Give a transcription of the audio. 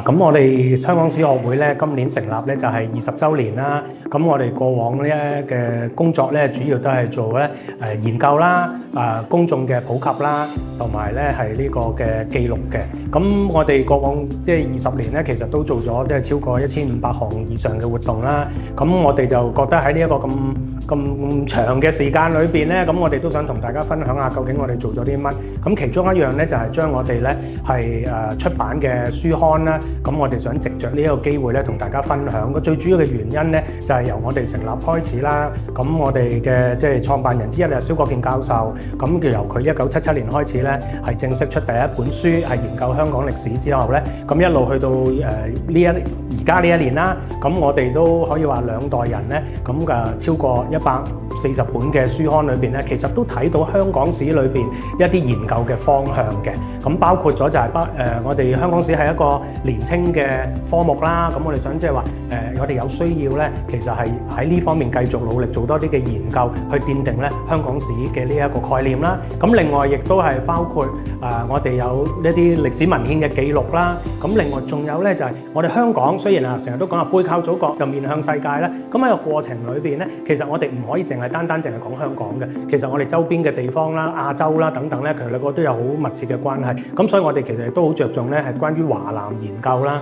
咁我哋香港史學會咧，今年成立咧就係20週年啦。咁我哋過往咧嘅工作咧，主要都係做咧研究啦、公眾嘅普及啦，同埋咧係呢個嘅記錄嘅。咁我哋過往即係20年咧，其實都做咗即係超過1500項以上嘅活動啦。咁我哋就覺得喺呢一個咁長嘅時間裏邊咧，咁我哋都想同大家分享下究竟我哋做咗啲乜。咁其中一樣咧就係將我哋咧係出版嘅書刊啦。咁我哋想藉着呢一個機會咧，同大家分享。個最主要嘅原因咧，就係由我哋成立開始啦。咁我哋嘅即係創辦人之一係蕭國健教授。咁由佢1977年開始咧，係正式出第一本書，係研究香港歷史之後咧，咁一路去到而家呢一年啦。咁我哋都可以話兩代人咧，咁超過140本嘅書刊裏邊咧，其實都睇到香港史裏邊一啲研究嘅方向嘅。咁包括咗就係我哋香港史係一個年青嘅科目啦。咁我哋想即係話我哋有需要咧，其實係喺呢方面繼續努力做多啲嘅研究，去奠定咧香港史嘅呢一個概念啦。咁另外亦都係包括我哋有一啲歷史文獻嘅記錄啦。咁另外仲有咧就係我哋香港雖然成日都講話背靠祖國就面向世界啦。咁喺個過程裏邊咧，其實我哋唔可以淨係單單淨係講香港嘅。其實我哋周邊嘅地方啦、亞洲啦等等咧，其實兩個都有好密切嘅關係。咁所以我哋其實都好着重咧係關於華南研究啦。